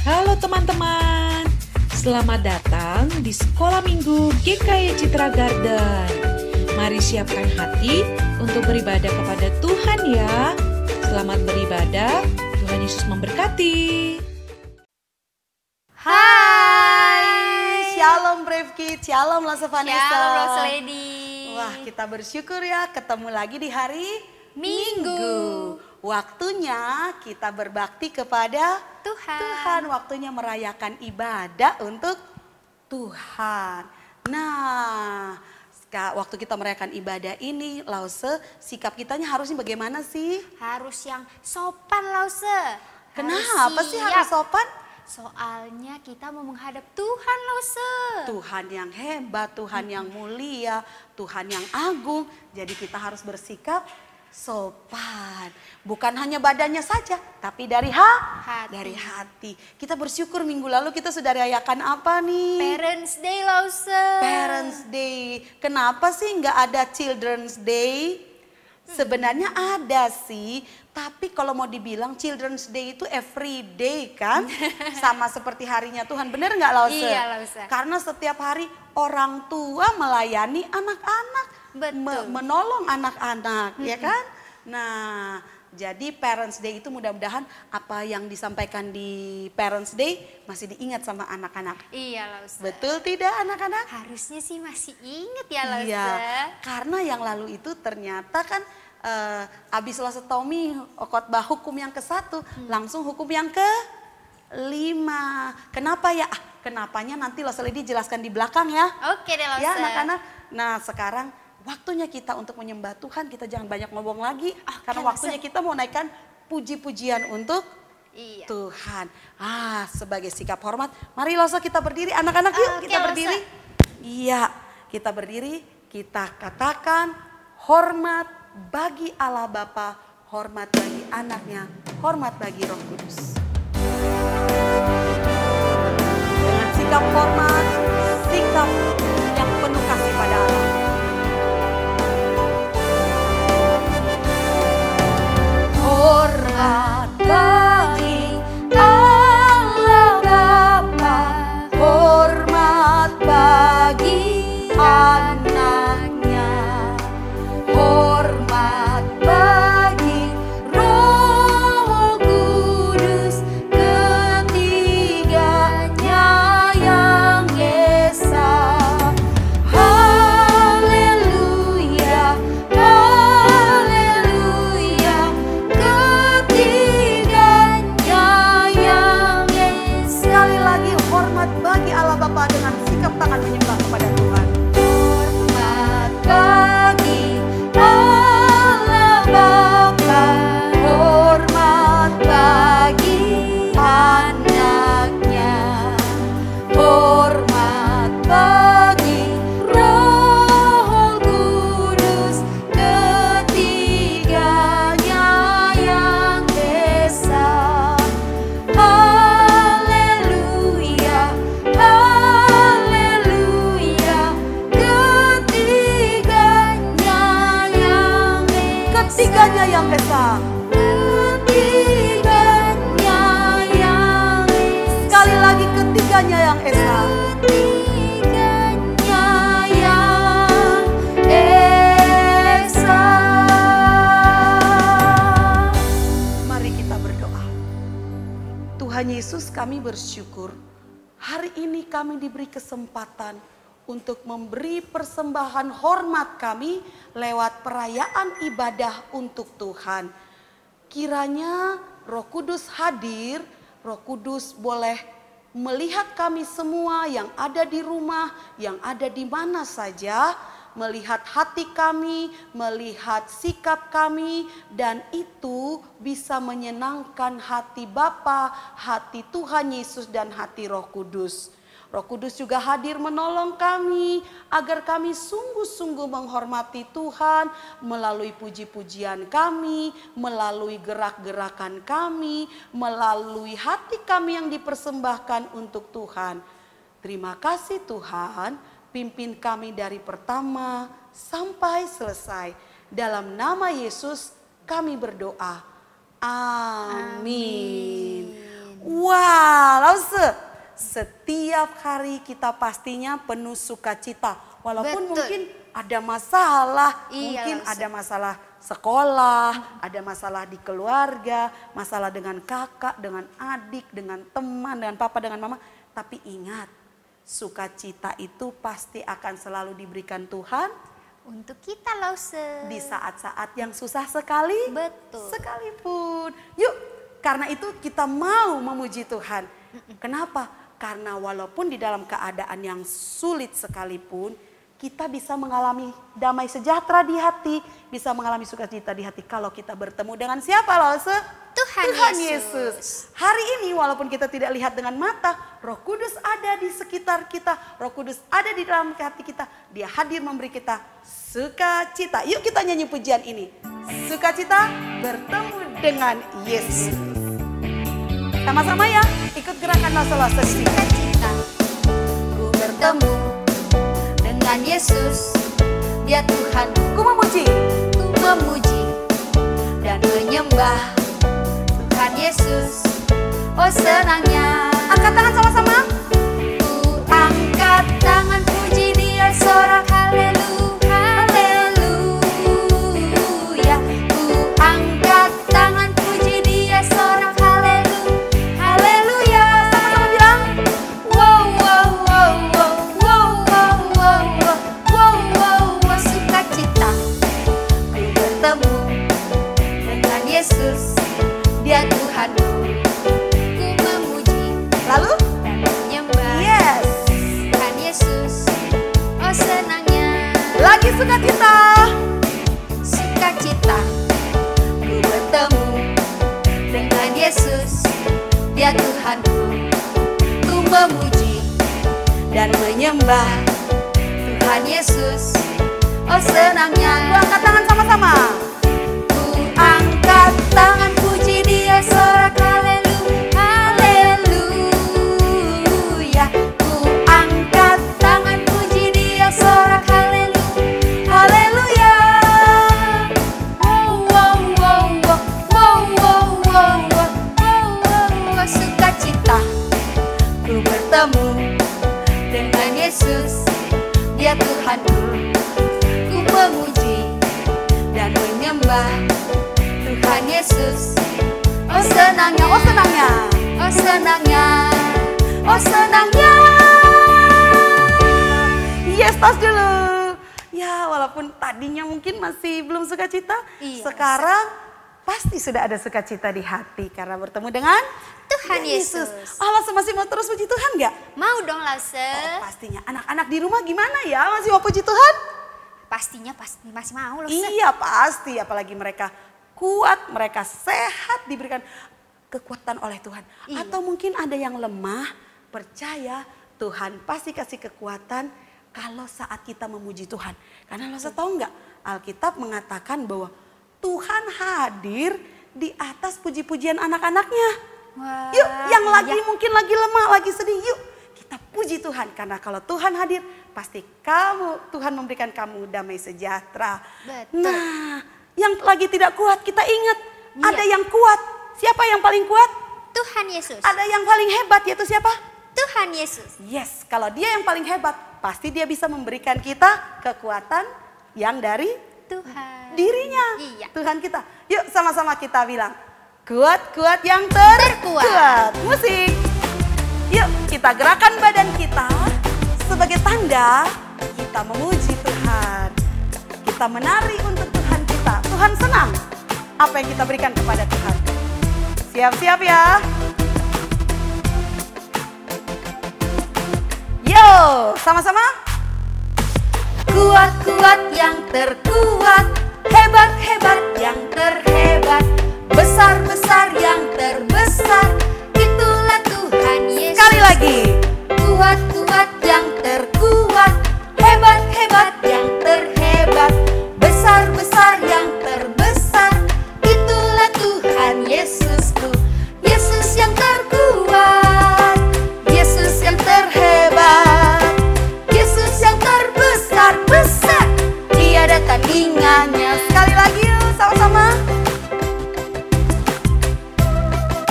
Halo teman-teman, selamat datang di Sekolah Minggu GKY Citra Garden. Mari siapkan hati untuk beribadah kepada Tuhan ya. Selamat beribadah, Tuhan Yesus memberkati. Hai, Shalom Brave Kids, Shalom Lasa Vanessa. Shalom Rose Lady. Wah, kita bersyukur ya ketemu lagi di hari Minggu. Waktunya kita berbakti kepada Tuhan. Waktunya merayakan ibadah untuk Tuhan. Nah, waktu kita merayakan ibadah ini, Lause, sikap kitanya harusnya bagaimana sih? Harus yang sopan, Lause. Kenapa sih harus sopan? Soalnya kita mau menghadap Tuhan, Lause. Tuhan yang hebat, Tuhan yang mulia, Tuhan yang agung. Jadi kita harus bersikap sopan. Bukan hanya badannya saja, tapi dari hati. Kita bersyukur minggu lalu kita sudah rayakan apa nih? Parents Day, Lause. Parents Day. Kenapa sih nggak ada Children's Day? Sebenarnya ada sih, tapi kalau mau dibilang Children's Day itu every day kan? Sama seperti harinya Tuhan, bener nggak Lause? Iya, Lause. Karena setiap hari orang tua melayani anak-anak. Betul. Menolong anak-anak, ya kan? Nah, jadi Parents Day itu mudah-mudahan apa yang disampaikan di Parents Day masih diingat sama anak-anak. Iya, Lause. Betul tidak anak-anak? Harusnya sih masih inget ya, Lause. Iya, karena yang lalu itu ternyata kan abis Lause Tommy khotbah hukum yang ke-1, langsung hukum yang ke-5. Kenapa ya? Kenapanya nanti Lause Lady jelaskan di belakang ya. Oke deh, Lause. Ya anak-anak. Nah sekarang waktunya kita untuk menyembah Tuhan, kita jangan banyak ngomong lagi. Karena waktunya kita mau naikkan puji-pujian untuk Tuhan. Sebagai sikap hormat, mari Lause kita berdiri. Anak-anak yuk kita berdiri. Iya, kita berdiri, kita katakan hormat bagi Allah Bapa, hormat bagi anaknya, hormat bagi Roh Kudus. Dengan sikap hormat, sikap yang penuh kasih pada Allah. Hormat bagi Allah Bapa, hormat bagi anaknya, hormat bagi Roh Kudus, ketiganya yang esa. Haleluya, haleluya, ketiganya yang esa. Sekali lagi hormat bagi Allah Bapa dengan sikap tangan menyembah kepada Tuhan. Hormat bagi Allah Bapa, hormat bagi anaknya, hormat bagi Roh Kudus, ketiganya yang esa. Haleluya, haleluya, ketiganya yang esa. Ketiganya yang esa. Ketiganya yang esa. Sekali lagi ketiganya yang esa. Ketiganya yang esa. Mari kita berdoa. Tuhan Yesus, kami bersyukur hari ini kami diberi kesempatan untuk memberi persembahan hormat kami lewat perayaan ibadah untuk Tuhan. Kiranya Roh Kudus hadir, Roh Kudus boleh melihat kami semua yang ada di rumah, yang ada di mana saja, melihat hati kami, melihat sikap kami, dan itu bisa menyenangkan hati Bapa, hati Tuhan Yesus, dan hati Roh Kudus. Roh Kudus juga hadir menolong kami agar kami sungguh-sungguh menghormati Tuhan melalui puji-pujian kami, melalui gerak-gerakan kami, melalui hati kami yang dipersembahkan untuk Tuhan. Terima kasih Tuhan, pimpin kami dari pertama sampai selesai. Dalam nama Yesus kami berdoa. Amin. Wah, Lause, setiap hari kita pastinya penuh sukacita. Walaupun Betul. mungkin ada masalah, Iya, mungkin Lause. ada masalah sekolah, ada masalah di keluarga, masalah dengan kakak, dengan adik, dengan teman, dengan papa, dengan mama. Tapi ingat, sukacita itu pasti akan selalu diberikan Tuhan Untuk kita Lause. di saat-saat yang susah sekali. Betul. Sekalipun. Yuk, karena itu kita mau memuji Tuhan. Kenapa? Karena walaupun di dalam keadaan yang sulit sekalipun, kita bisa mengalami damai sejahtera di hati, bisa mengalami sukacita di hati kalau kita bertemu dengan siapa, Lause? Tuhan Yesus. Hari ini walaupun kita tidak lihat dengan mata, Roh Kudus ada di sekitar kita, Roh Kudus ada di dalam hati kita. Dia hadir memberi kita sukacita. Yuk kita nyanyi pujian ini. Sukacita bertemu dengan Yesus. Sama-sama ya, ikut gerakan Lause sini. Sukacita, ku bertemu dengan Yesus. Dia Tuhan, Ku memuji. ku memuji dan menyembah Tuhan Yesus. Oh senangnya, Angkat tangan sama-sama. ku angkat tangan puji Dia, sorak haleluya, haleluya. Ku angkat tangan puji Dia, sorak haleluya, haleluya. Sama-sama bilang. Wow, wow, wow, wow, wow, wow, wow, wow, wow, wow, sukacita. Ku bertemu dengan Yesus, Dia Tuhanku. Ku memuji Lalu? dan menyembah Yes. Tuhan Yesus. Oh senangnya, Lagi sukacita. sukacita. Ku bertemu dengan Yesus, Dia Tuhanku. Ku memuji dan menyembah Tuhan Yesus. Oh senangnya, Ku angkat tangan sama-sama. ku angkat tangan puji Dia, sorak haleluya, haleluya. Ku angkat tangan puji Dia, sorak haleluya, haleluya. Wow, wow, wow, wow, wow, wow, wow, wow, wow, sukacita. Ku bertemu dengan Yesus, Dia Tuhanku. Ku memuji dan menyembah Tuhan Yesus. Oh senangnya, Oh senangnya. oh senangnya, oh senangnya. Yes, tos dulu. Ya, walaupun tadinya mungkin masih belum sukacita, Iya, sekarang pasti sudah ada sukacita di hati karena bertemu dengan Tuhan Yesus. Allah masih mau terus puji Tuhan nggak? Mau dong Lause? Oh, pastinya. Anak-anak di rumah gimana ya? Masih mau puji Tuhan? Pastinya pasti masih mau Lause. Iya pasti, apalagi mereka kuat, mereka sehat, diberikan kekuatan oleh Tuhan. Iya. Atau mungkin ada yang lemah, percaya Tuhan pasti kasih kekuatan kalau saat kita memuji Tuhan. Karena lo tahu nggak, Alkitab mengatakan bahwa Tuhan hadir di atas puji-pujian anak-anaknya. Wah, Yuk, yang lagi iya. mungkin lagi lemah, lagi sedih, yuk kita puji Tuhan. Karena kalau Tuhan hadir, pasti Tuhan memberikan kamu damai sejahtera. Betul. Nah, yang lagi tidak kuat, kita ingat Iya. ada yang kuat. Siapa yang paling kuat? Tuhan Yesus. Ada yang paling hebat, yaitu siapa? Tuhan Yesus. Yes, kalau dia yang paling hebat, pasti dia bisa memberikan kita kekuatan yang dari Tuhan. dirinya. Iya. Tuhan kita. Yuk sama-sama kita bilang, kuat-kuat yang terkuat. Musik. Yuk kita gerakan badan kita sebagai tanda kita memuji Tuhan. Kita menari untuk Tuhan kita. Tuhan senang apa yang kita berikan kepada Tuhan. Siap-siap ya. Yo, sama-sama. Kuat-kuat yang terkuat, hebat-hebat yang terhebat, besar-besar yang terbesar, itulah Tuhan Yesus. Sekali lagi. Kuat-kuat yang terkuat, hebat-hebat yang terhebat, besar-besar yang terbesar, itulah Tuhan Yesusku. Yesus yang terkuat, Yesus yang terhebat, Yesus yang terbesar-besar, tiada tandingannya. Sekali lagi yuk, sama-sama.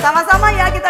Sama-sama ya kita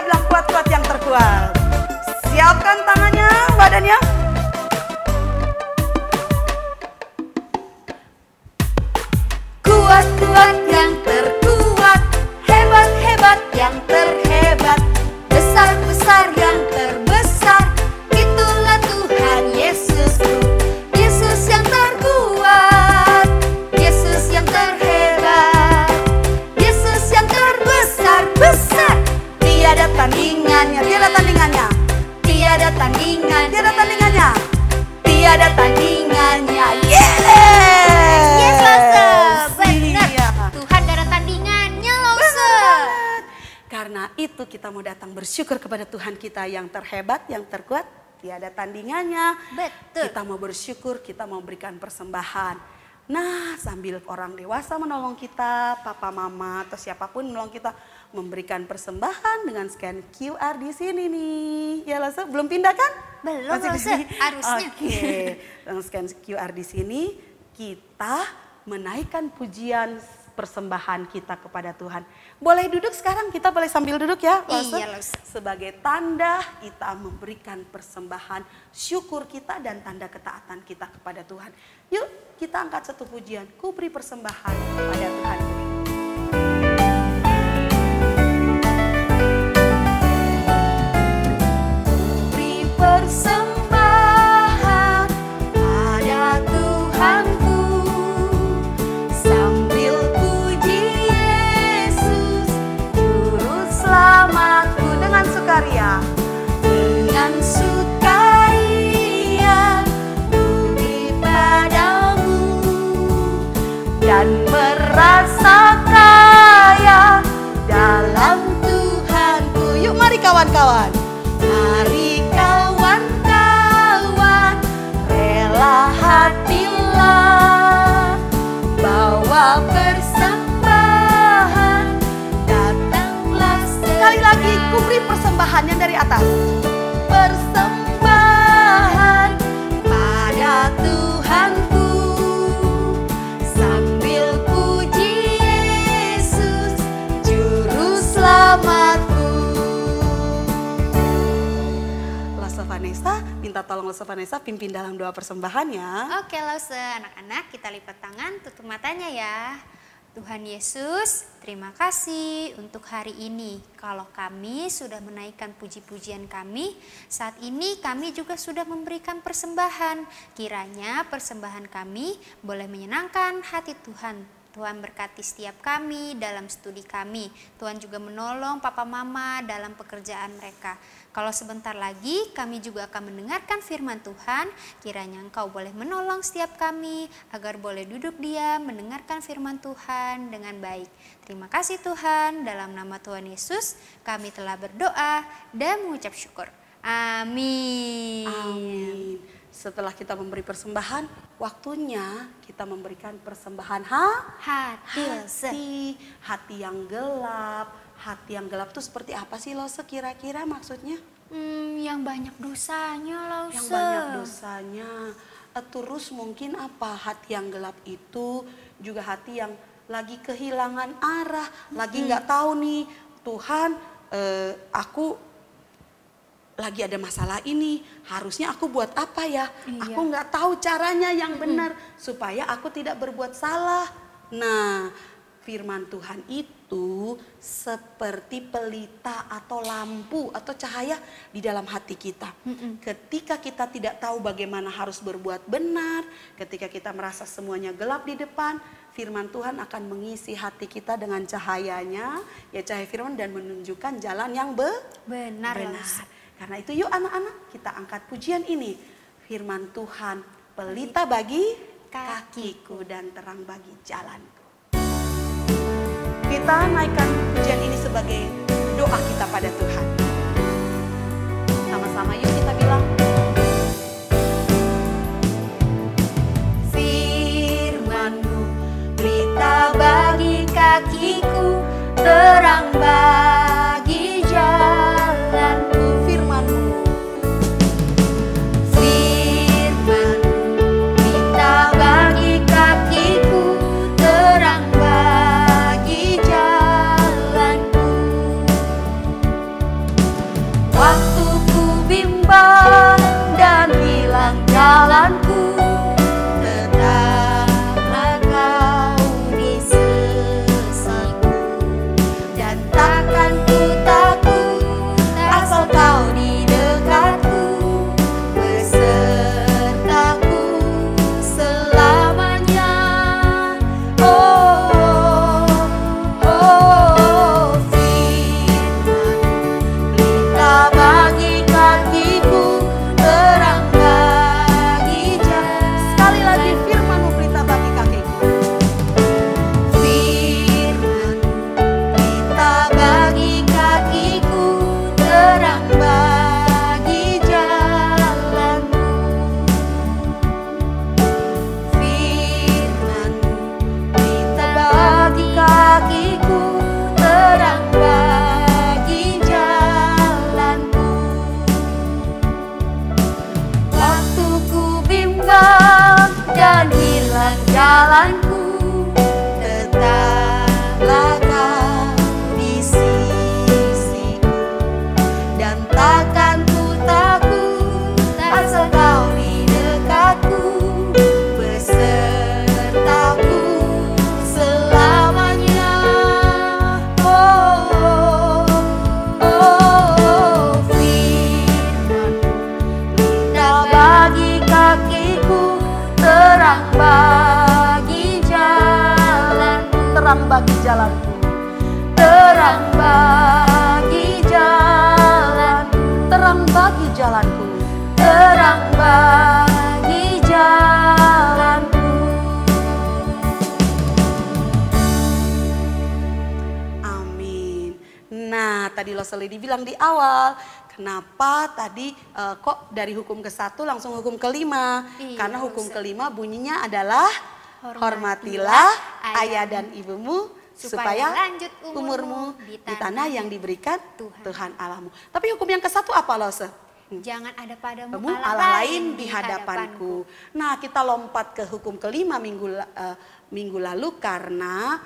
kepada Tuhan kita yang terhebat, yang terkuat, tiada tandingannya. Betul. Kita mau bersyukur, kita mau berikan persembahan. Nah, sambil orang dewasa menolong kita, papa mama atau siapapun menolong kita memberikan persembahan dengan scan QR di sini nih. Ya Lose, belum pindah kan? Belum Masih di Lose, sini? harusnya. Oke, dengan scan QR di sini kita menaikkan pujian persembahan kita kepada Tuhan. Boleh duduk sekarang, kita boleh sambil duduk ya Lose? Iya, Lose. Sebagai tanda kita memberikan persembahan syukur kita dan tanda ketaatan kita kepada Tuhan. Yuk kita angkat satu pujian, ku beri persembahan kepada Tuhan. Beri persembahan pada Tuhanku, sambil puji Yesus, Juru Selamatku. Dengan sukaria, dengan sukaria, puji padamu, dan merasa kaya dalam Tuhanku. Yuk mari kawan-kawan, mari kawan-kawan, rela hatilah, bawa persembahan, datanglah sekali lagi, ku beri persembahannya dari atas. Persembahan pada Tuhanku, sambil puji Yesus, Juru Selamatku. Lose Vanessa, minta tolong Lose Vanessa pimpin dalam doa persembahan ya. Oke Lause, anak-anak kita lipat tangan, tutup matanya ya. Tuhan Yesus, terima kasih untuk hari ini. Kalau kami sudah menaikkan puji-pujian kami, saat ini kami juga sudah memberikan persembahan. Kiranya persembahan kami boleh menyenangkan hati Tuhan. Tuhan berkati setiap kami dalam studi kami. Tuhan juga menolong papa mama dalam pekerjaan mereka. Kalau sebentar lagi kami juga akan mendengarkan firman Tuhan, kiranya Engkau boleh menolong setiap kami agar boleh duduk diam mendengarkan firman Tuhan dengan baik. Terima kasih Tuhan, dalam nama Tuhan Yesus kami telah berdoa dan mengucap syukur. Amin. Amin. Setelah kita memberi persembahan, waktunya kita memberikan persembahan hati yang gelap. Hati yang gelap itu seperti apa sih Lose kira-kira maksudnya? Yang banyak dosanya Lause. Yang banyak dosanya. Terus mungkin apa? Hati yang gelap itu juga hati yang lagi kehilangan arah, lagi nggak tahu nih, Tuhan, aku lagi ada masalah ini, harusnya aku buat apa ya? Iya. Aku nggak tahu caranya yang benar supaya aku tidak berbuat salah. Nah, firman Tuhan itu seperti pelita atau lampu atau cahaya di dalam hati kita. Ketika kita tidak tahu bagaimana harus berbuat benar, ketika kita merasa semuanya gelap di depan, firman Tuhan akan mengisi hati kita dengan cahayanya, ya cahaya firman, dan menunjukkan jalan yang benar. Karena itu yuk anak-anak, kita angkat pujian ini. Firman Tuhan, pelita bagi kakiku dan terang bagi jalanku. Kita naikkan pujian ini sebagai doa kita pada Tuhan. Sama-sama yuk kita bilang. Firman-Mu, pelita bagi kakiku, terang bagi jalanku. Firman-Mu, pelita bagi kakiku, terang bagi jalanku. jalanku, tetaplah kau di sisiku, dan takkan ku takut asal kau di dekatku, besertaku selamanya. Oh, oh, firman-Mu linda bagi kakiku, terang bagi jalanku, terang bagi jalanku, terang bagi jalanku, terang bagi jalanku, terang bagi jalanku. Amin. Nah, tadi Loseli dibilang di awal, kenapa tadi kok dari hukum ke-1 langsung hukum ke-5? Iya, Karena hukum Ustaz. ke-5 bunyinya adalah hormatilah ayah dan ibumu supaya lanjut umurmu di tanah yang diberikan Tuhan Allahmu. Tapi hukum yang ke-1 apa, Lose? Jangan ada padamu Kamu Allah lain di hadapanku. Nah, kita lompat ke hukum ke-5 minggu lalu karena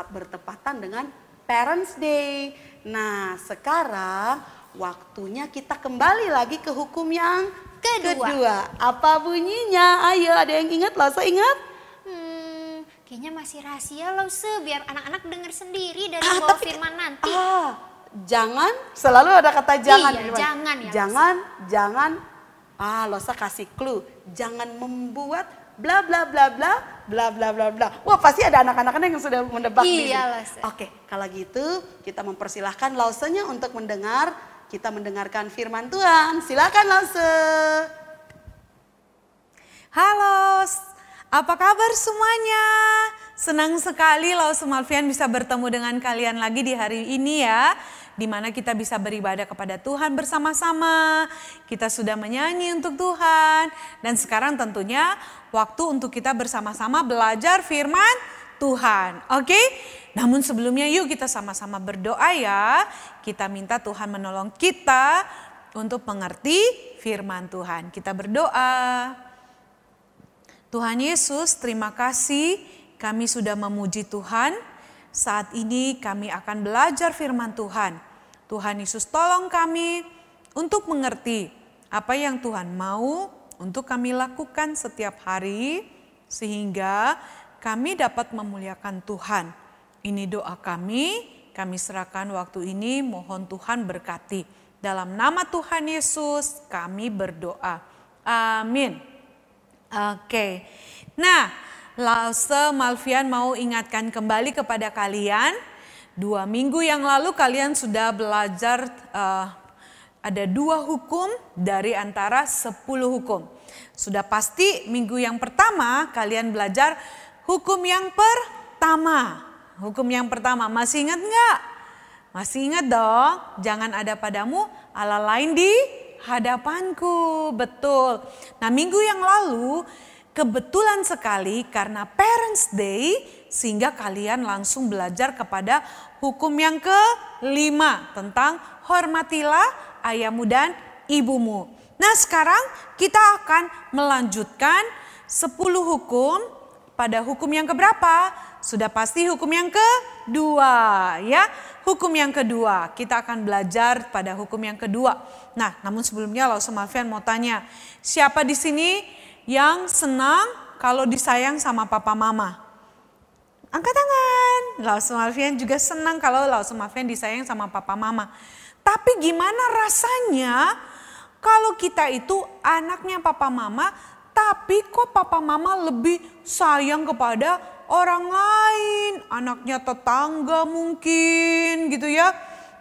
bertepatan dengan Parents Day. Nah, sekarang waktunya kita kembali lagi ke hukum yang kedua. Apa bunyinya? Ayo, ada yang ingat? Lose ingat? Kayaknya masih rahasia loh, biar anak-anak dengar sendiri dari bawah firman nanti. Jangan, selalu ada kata jangan. Iya, jangan ya, Jangan. Losa kasih clue. Jangan membuat bla bla bla bla bla bla bla bla. Wah, pasti ada anak-anaknya yang sudah menebak di sini. Iya, Lose. Oke, kalau gitu kita mempersilahkan Losenya untuk kita mendengarkan firman Tuhan. Silakan Lose. Halo, apa kabar semuanya? Senang sekali Lause Malvian bisa bertemu dengan kalian lagi di hari ini ya. Di mana kita bisa beribadah kepada Tuhan bersama-sama. Kita sudah menyanyi untuk Tuhan. Dan sekarang tentunya waktu untuk kita bersama-sama belajar firman Tuhan. Oke? Namun sebelumnya yuk kita sama-sama berdoa ya. Kita minta Tuhan menolong kita untuk mengerti firman Tuhan. Kita berdoa. Tuhan Yesus, terima kasih kami sudah memuji Tuhan. Saat ini kami akan belajar firman Tuhan. Tuhan Yesus tolong kami untuk mengerti apa yang Tuhan mau untuk kami lakukan setiap hari. Sehingga kami dapat memuliakan Tuhan. Ini doa kami serahkan waktu ini, mohon Tuhan berkati. Dalam nama Tuhan Yesus kami berdoa. Amin. Oke, nah Lause Malvian mau ingatkan kembali kepada kalian. 2 minggu yang lalu kalian sudah belajar ada 2 hukum dari antara 10 hukum. Sudah pasti minggu yang pertama kalian belajar hukum yang pertama. Hukum yang pertama masih ingat nggak? Masih ingat dong, jangan ada padamu Allah lain di hadapanku, betul. Nah, minggu yang lalu kebetulan sekali karena Parents Day sehingga kalian langsung belajar kepada hukum yang ke-5 tentang hormatilah ayahmu dan ibumu. Nah, sekarang kita akan melanjutkan 10 hukum pada hukum yang keberapa? Sudah pasti hukum yang kedua ya. Hukum yang kedua, kita akan belajar pada hukum yang kedua. Nah, namun sebelumnya Lause Malvian mau tanya, siapa di sini yang senang kalau disayang sama papa mama? Angkat tangan. Lause Malvian juga senang kalau Lause Malvian disayang sama papa mama. Tapi gimana rasanya kalau kita itu anaknya papa mama, tapi kok papa mama lebih sayang kepada orang lain, anaknya tetangga mungkin gitu ya.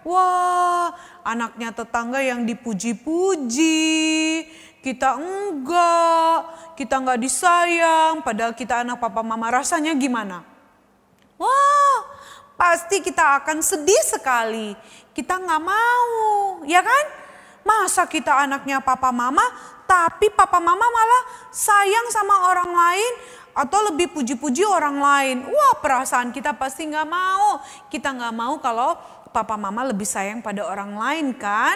Wah, anaknya tetangga yang dipuji-puji, kita enggak disayang, padahal kita anak papa mama, rasanya gimana? Wah, pasti kita akan sedih sekali, kita nggak mau, ya kan? Masa kita anaknya papa mama, tapi papa mama malah sayang sama orang lain, atau lebih puji-puji orang lain. Wah, perasaan kita pasti nggak mau. Kita nggak mau kalau papa mama lebih sayang pada orang lain kan.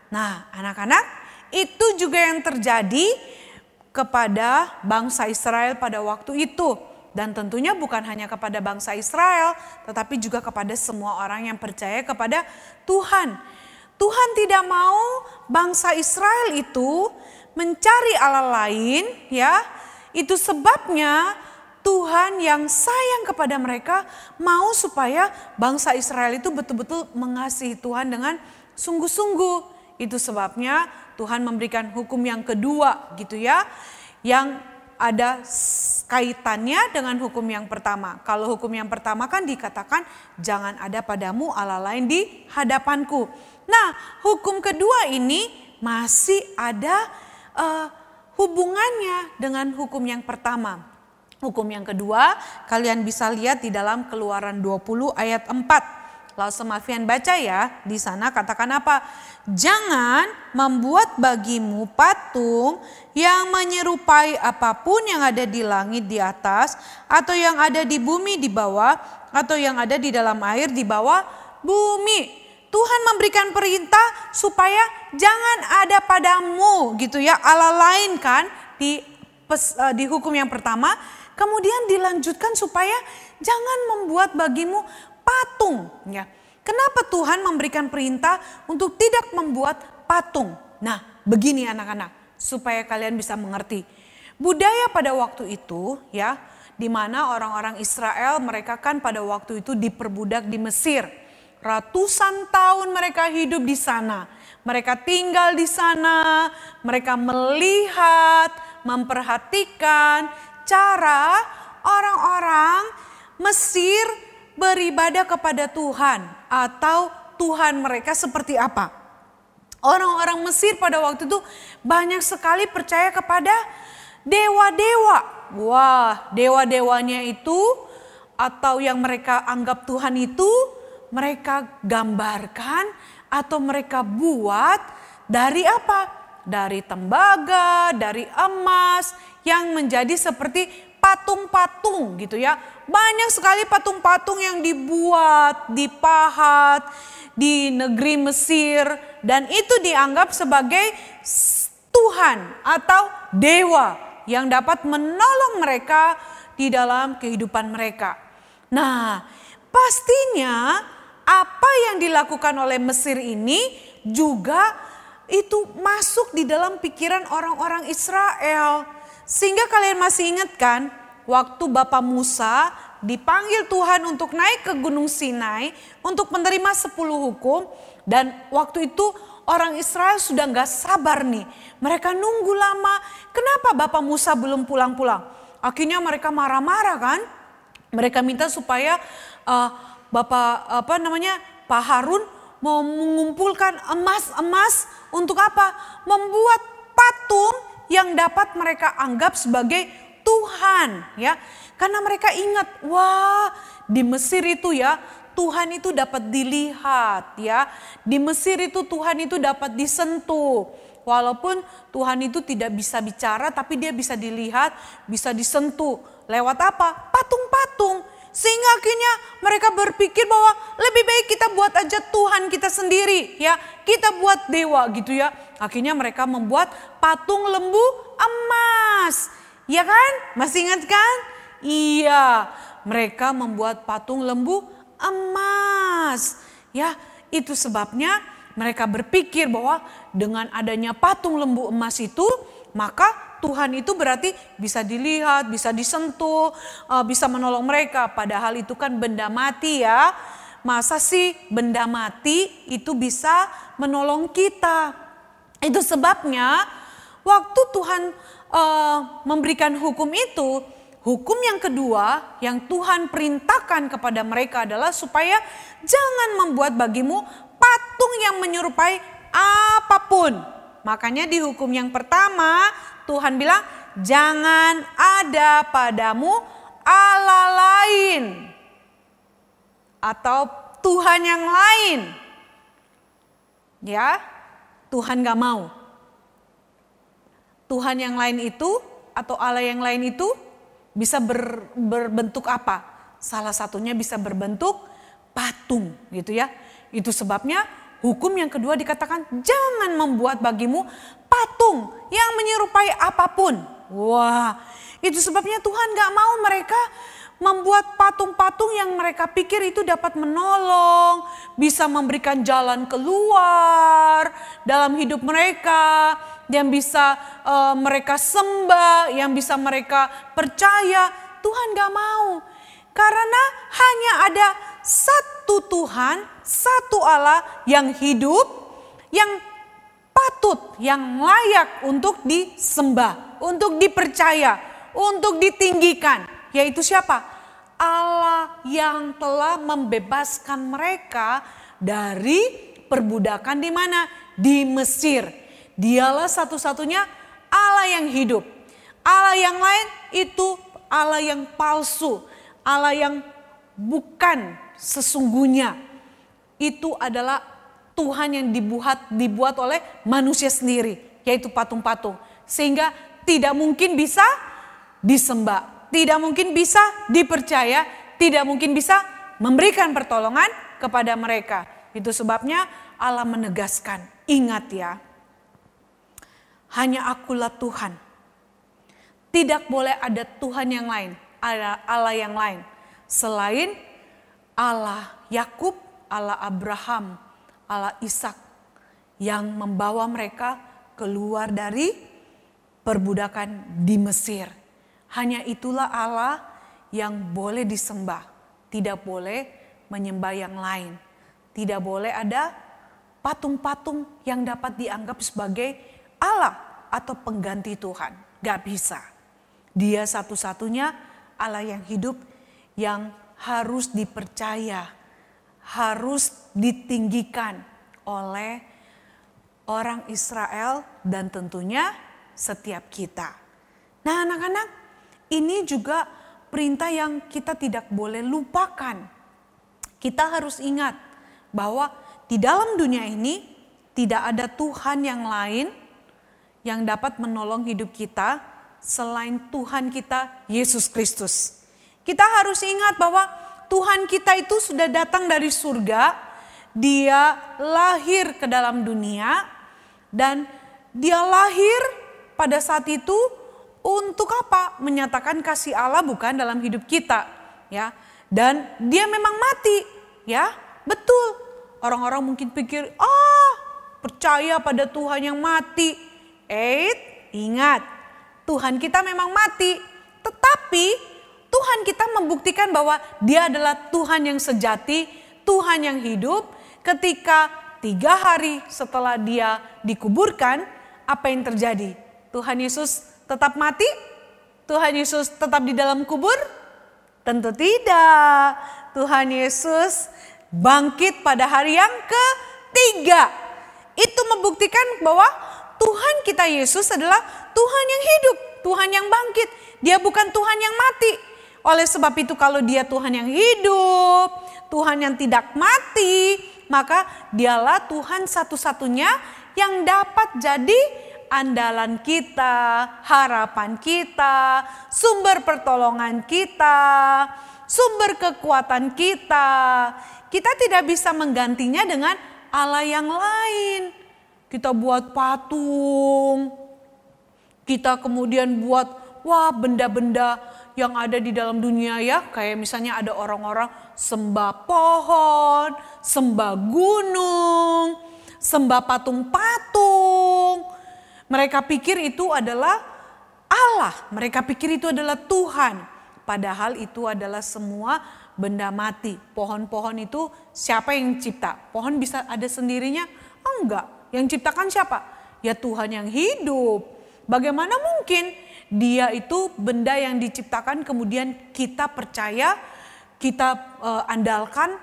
Nah, anak-anak, itu juga yang terjadi kepada bangsa Israel pada waktu itu. Dan tentunya bukan hanya kepada bangsa Israel, tetapi juga kepada semua orang yang percaya kepada Tuhan. Tuhan tidak mau bangsa Israel itu mencari Allah lain, ya. Itu sebabnya Tuhan yang sayang kepada mereka mau supaya bangsa Israel itu betul-betul mengasihi Tuhan dengan sungguh-sungguh. Itu sebabnya Tuhan memberikan hukum yang kedua gitu ya, yang ada kaitannya dengan hukum yang pertama. Kalau hukum yang pertama kan dikatakan jangan ada padamu Allah lain di hadapanku. Nah, hukum kedua ini masih ada hubungannya dengan hukum yang pertama. Hukum yang kedua kalian bisa lihat di dalam Keluaran 20 ayat 4. Lalu Semafian baca ya, di sana katakan apa? Jangan membuat bagimu patung yang menyerupai apapun yang ada di langit di atas, atau yang ada di bumi di bawah, atau yang ada di dalam air di bawah bumi. Tuhan memberikan perintah supaya jangan ada padamu gitu ya Allah lain kan di hukum yang pertama. Kemudian dilanjutkan supaya jangan membuat bagimu patung ya. Kenapa Tuhan memberikan perintah untuk tidak membuat patung? Nah, begini anak-anak, supaya kalian bisa mengerti. Budaya pada waktu itu ya, di mana orang-orang Israel mereka kan pada waktu itu diperbudak di Mesir. Ratusan tahun mereka hidup di sana. Mereka tinggal di sana, mereka melihat, memperhatikan cara orang-orang Mesir beribadah kepada Tuhan, atau Tuhan mereka seperti apa. Orang-orang Mesir pada waktu itu banyak sekali percaya kepada dewa-dewa. Wah, dewa-dewanya itu atau yang mereka anggap Tuhan itu mereka gambarkan atau mereka buat dari apa? Dari tembaga, dari emas yang menjadi seperti patung-patung gitu ya. Banyak sekali patung-patung yang dibuat, dipahat di negeri Mesir, dan itu dianggap sebagai Tuhan atau dewa yang dapat menolong mereka di dalam kehidupan mereka. Nah, pastinya apa yang dilakukan oleh Mesir ini juga itu masuk di dalam pikiran orang-orang Israel. Sehingga kalian masih ingat kan waktu Bapak Musa dipanggil Tuhan untuk naik ke Gunung Sinai untuk menerima 10 hukum. Dan waktu itu orang Israel sudah gak sabar nih. Mereka nunggu lama. Kenapa Bapak Musa belum pulang-pulang? Akhirnya mereka marah-marah kan. Mereka minta supaya Pak Harun mau mengumpulkan emas-emas untuk apa? Membuat patung yang dapat mereka anggap sebagai Tuhan ya. Karena mereka ingat, wah di Mesir itu ya Tuhan itu dapat dilihat ya. Di Mesir itu Tuhan itu dapat disentuh. Walaupun Tuhan itu tidak bisa bicara tapi dia bisa dilihat, bisa disentuh. Lewat apa? Patung-patung. Sehingga akhirnya mereka berpikir bahwa lebih baik kita buat aja Tuhan kita sendiri ya. Kita buat dewa gitu ya. Akhirnya mereka membuat patung lembu emas. Ya kan? Masih ingat kan? Iya, mereka membuat patung lembu emas. Ya, itu sebabnya mereka berpikir bahwa dengan adanya patung lembu emas itu, maka Tuhan itu berarti bisa dilihat, bisa disentuh, bisa menolong mereka. Padahal itu kan benda mati ya. Masa sih benda mati itu bisa menolong kita? Itu sebabnya waktu Tuhan memberikan hukum itu, hukum yang kedua yang Tuhan perintahkan kepada mereka adalah supaya jangan membuat bagimu patung yang menyerupai apapun. Makanya di hukum yang pertama Tuhan bilang jangan ada padamu Allah lain atau Tuhan yang lain. Ya, Tuhan gak mau. Tuhan yang lain itu atau Allah yang lain itu bisa berbentuk apa? Salah satunya bisa berbentuk patung gitu ya. Itu sebabnya hukum yang kedua dikatakan jangan membuat bagimu patung yang menyerupai apapun. Wah, Itu sebabnya Tuhan gak mau mereka membuat patung-patung yang mereka pikir itu dapat menolong, bisa memberikan jalan keluar dalam hidup mereka, yang bisa mereka sembah, yang bisa mereka percaya. Tuhan gak mau. Karena hanya ada satu Tuhan, satu Allah yang hidup, yang patut, yang layak untuk disembah, untuk dipercaya, untuk ditinggikan. Yaitu siapa? Allah yang telah membebaskan mereka dari perbudakan di mana? Di Mesir. Dialah satu-satunya Allah yang hidup. Allah yang lain itu Allah yang palsu. Allah yang bukan sesungguhnya. Itu adalah Tuhan yang dibuat oleh manusia sendiri. Yaitu patung-patung. Sehingga tidak mungkin bisa disembah. Tidak mungkin bisa dipercaya, tidak mungkin bisa memberikan pertolongan kepada mereka. Itu sebabnya Allah menegaskan, ingat ya, hanya Akulah Tuhan. Tidak boleh ada Tuhan yang lain, ada Allah yang lain. Selain Allah Yakub, Allah Abraham, Allah Ishak yang membawa mereka keluar dari perbudakan di Mesir. Hanya itulah Allah yang boleh disembah. Tidak boleh menyembah yang lain. Tidak boleh ada patung-patung yang dapat dianggap sebagai Allah atau pengganti Tuhan. Gak bisa. Dia satu-satunya Allah yang hidup, yang harus dipercaya, harus ditinggikan oleh orang Israel dan tentunya setiap kita. Nah anak-anak, ini juga perintah yang kita tidak boleh lupakan. Kita harus ingat bahwa di dalam dunia ini tidak ada Tuhan yang lain yang dapat menolong hidup kita selain Tuhan kita Yesus Kristus. Kita harus ingat bahwa Tuhan kita itu sudah datang dari surga. Dia lahir ke dalam dunia dan dia lahir pada saat itu untuk apa? Menyatakan kasih Allah bukan dalam hidup kita, ya. Dan dia memang mati, ya. Betul. Orang-orang mungkin pikir, percaya pada Tuhan yang mati. Ingat, Tuhan kita memang mati. Tetapi Tuhan kita membuktikan bahwa Dia adalah Tuhan yang sejati, Tuhan yang hidup. Ketika 3 hari setelah Dia dikuburkan, apa yang terjadi? Tuhan Yesus tetap mati? Tuhan Yesus tetap di dalam kubur? Tentu tidak. Tuhan Yesus bangkit pada hari yang ketiga. Itu membuktikan bahwa Tuhan kita Yesus adalah Tuhan yang hidup, Tuhan yang bangkit. Dia bukan Tuhan yang mati. Oleh sebab itu kalau Dia Tuhan yang hidup, Tuhan yang tidak mati, maka Dialah Tuhan satu-satunya yang dapat jadi andalan kita, harapan kita, sumber pertolongan kita, sumber kekuatan kita. Kita tidak bisa menggantinya dengan Allah yang lain. Kita buat patung, kita kemudian buat benda-benda yang ada di dalam dunia ya. Kayak misalnya ada orang-orang sembah pohon, sembah gunung, sembah patung-patung. Mereka pikir itu adalah Allah, mereka pikir itu adalah Tuhan. Padahal itu adalah semua benda mati. Pohon-pohon itu siapa yang cipta? Pohon bisa ada sendirinya? Enggak. Yang ciptakan siapa? Ya Tuhan yang hidup. Bagaimana mungkin Dia itu benda yang diciptakan kemudian kita percaya, kita andalkan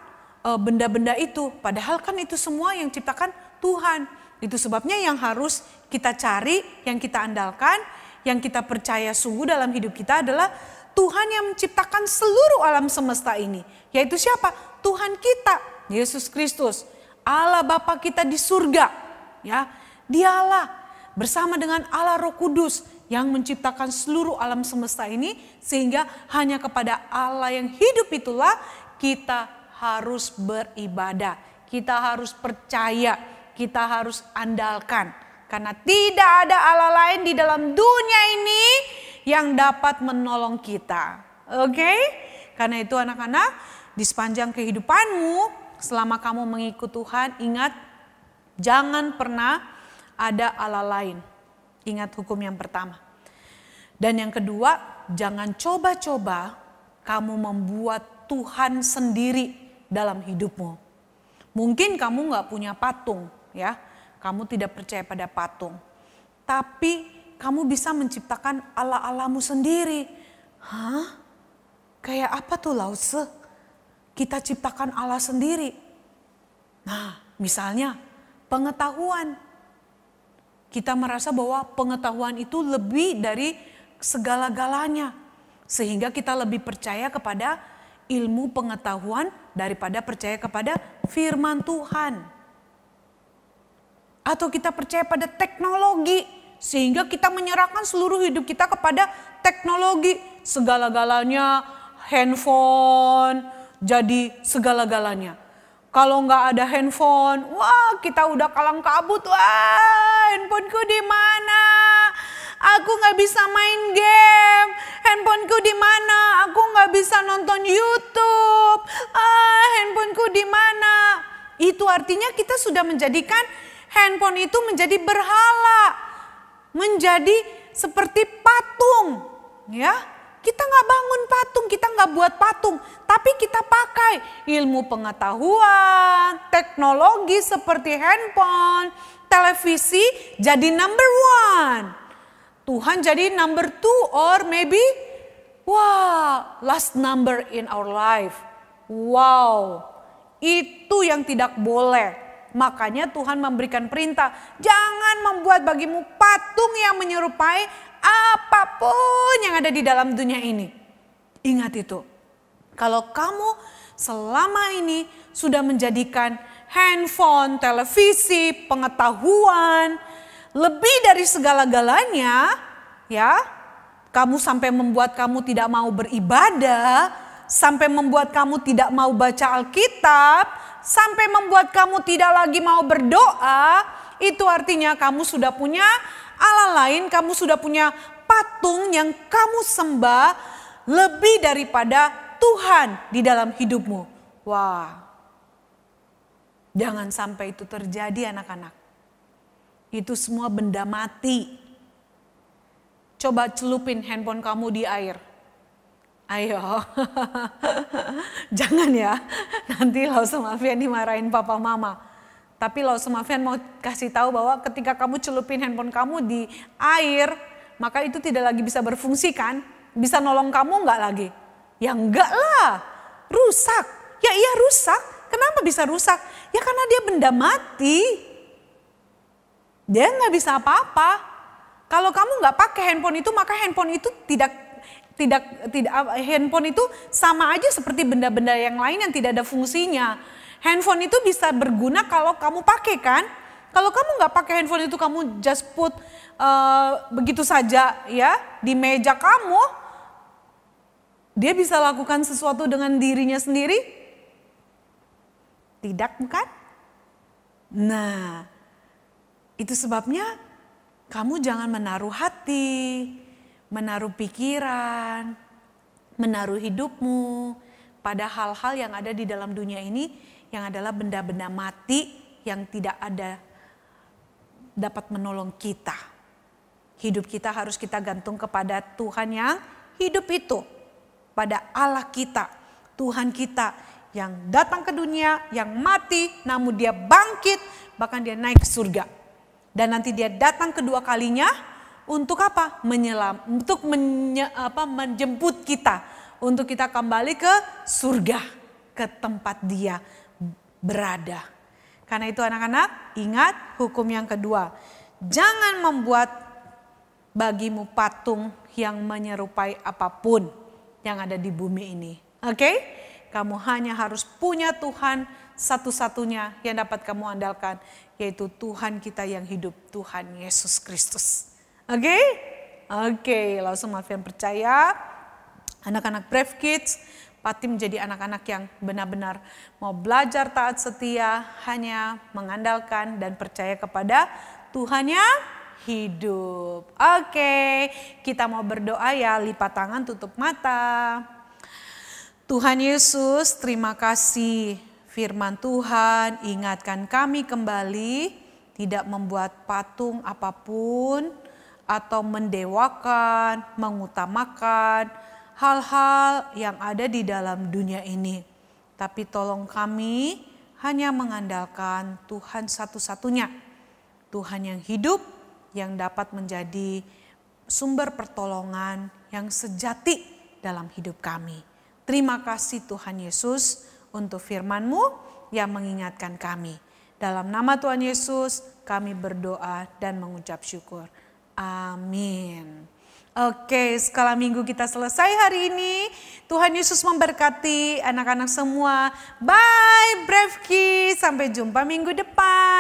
benda-benda itu. Padahal kan itu semua yang ciptakan Tuhan. Itu sebabnya yang harus kita cari, yang kita andalkan, yang kita percaya sungguh dalam hidup kita adalah Tuhan yang menciptakan seluruh alam semesta ini. Yaitu siapa? Tuhan kita, Yesus Kristus. Allah Bapa kita di surga. Ya, Dialah bersama dengan Allah Roh Kudus yang menciptakan seluruh alam semesta ini. Sehingga hanya kepada Allah yang hidup itulah kita harus beribadah. Kita harus percaya, kita harus andalkan. Karena tidak ada Allah lain di dalam dunia ini yang dapat menolong kita. Oke? Karena itu anak-anak, di sepanjang kehidupanmu selama kamu mengikut Tuhan, ingat jangan pernah ada Allah lain. Ingat hukum yang pertama. Dan yang kedua, jangan coba-coba kamu membuat Tuhan sendiri dalam hidupmu. Mungkin kamu gak punya patung ya. Kamu tidak percaya pada patung. Tapi kamu bisa menciptakan Allah-Allahmu sendiri. Hah? Kayak apa tuh Lause? Kita ciptakan Allah sendiri. Nah, misalnya pengetahuan. Kita merasa bahwa pengetahuan itu lebih dari segala-galanya. Sehingga kita lebih percaya kepada ilmu pengetahuan daripada percaya kepada firman Tuhan. Atau kita percaya pada teknologi. Sehingga kita menyerahkan seluruh hidup kita kepada teknologi. Segala-galanya, handphone, jadi segala-galanya. Kalau nggak ada handphone, wah kita udah kalang kabut. Wah, handphoneku di mana? Aku nggak bisa main game. Handphoneku di mana? Aku nggak bisa nonton YouTube. Handphoneku di mana? Itu artinya kita sudah menjadikan handphone itu menjadi berhala, menjadi seperti patung, ya. Kita nggak bangun patung, kita nggak buat patung, tapi kita pakai ilmu pengetahuan, teknologi seperti handphone, televisi jadi number one. Tuhan jadi number two or maybe last number in our life. Wow, itu yang tidak boleh. Makanya Tuhan memberikan perintah, jangan membuat bagimu patung yang menyerupai apapun yang ada di dalam dunia ini. Ingat itu. Kalau kamu selama ini sudah menjadikan handphone, televisi, pengetahuan lebih dari segala-galanya, ya, kamu sampai membuat kamu tidak mau beribadah, sampai membuat kamu tidak mau baca Alkitab, sampai membuat kamu tidak lagi mau berdoa, itu artinya kamu sudah punya Allah lain, kamu sudah punya patung yang kamu sembah lebih daripada Tuhan di dalam hidupmu. Wah, jangan sampai itu terjadi anak-anak. Itu semua benda mati. Coba celupin handphone kamu di air. Ayo, jangan ya, nanti Lause Mafian dimarahin papa mama. Tapi Lause Mafian mau kasih tahu bahwa ketika kamu celupin handphone kamu di air, maka itu tidak lagi bisa berfungsi kan? Bisa nolong kamu enggak lagi? Ya enggak lah, rusak. Ya iya rusak, kenapa bisa rusak? Ya karena dia benda mati. Dia enggak bisa apa-apa. Kalau kamu enggak pakai handphone itu, maka handphone itu tidak handphone itu sama aja seperti benda-benda yang lain yang tidak ada fungsinya. Handphone itu bisa berguna kalau kamu pakai kan. Kalau kamu nggak pakai handphone itu, kamu just put begitu saja ya di meja kamu, dia bisa lakukan sesuatu dengan dirinya sendiri? Tidak kan? Nah, itu sebabnya kamu jangan menaruh hati, menaruh pikiran, menaruh hidupmu pada hal-hal yang ada di dalam dunia ini yang adalah benda-benda mati yang tidak ada dapat menolong kita. Hidup kita harus kita gantung kepada Tuhan yang hidup itu. Pada Allah kita, Tuhan kita yang datang ke dunia, yang mati namun dia bangkit, bahkan dia naik ke surga. Dan nanti dia datang kedua kalinya untuk apa? Untuk menjemput kita, untuk kita kembali ke surga, ke tempat dia berada. Karena itu anak-anak, ingat hukum yang kedua. Jangan membuat bagimu patung yang menyerupai apapun yang ada di bumi ini. Oke? Kamu hanya harus punya Tuhan satu-satunya yang dapat kamu andalkan, yaitu Tuhan kita yang hidup, Tuhan Yesus Kristus. Oke? Oke, langsung Mafian percaya anak-anak Brave Kids pasti menjadi anak-anak yang benar-benar mau belajar taat setia, hanya mengandalkan dan percaya kepada Tuhan yang hidup. Oke, kita mau berdoa ya, lipat tangan, tutup mata. Tuhan Yesus, terima kasih firman Tuhan ingatkan kami kembali tidak membuat patung apapun atau mendewakan, mengutamakan hal-hal yang ada di dalam dunia ini. Tapi tolong kami hanya mengandalkan Tuhan satu-satunya. Tuhan yang hidup, yang dapat menjadi sumber pertolongan yang sejati dalam hidup kami. Terima kasih Tuhan Yesus untuk firman-Mu yang mengingatkan kami. Dalam nama Tuhan Yesus kami berdoa dan mengucap syukur. Amin. Oke, sekolah minggu kita selesai hari ini. Tuhan Yesus memberkati anak-anak semua. Bye, Brevki. Sampai jumpa minggu depan.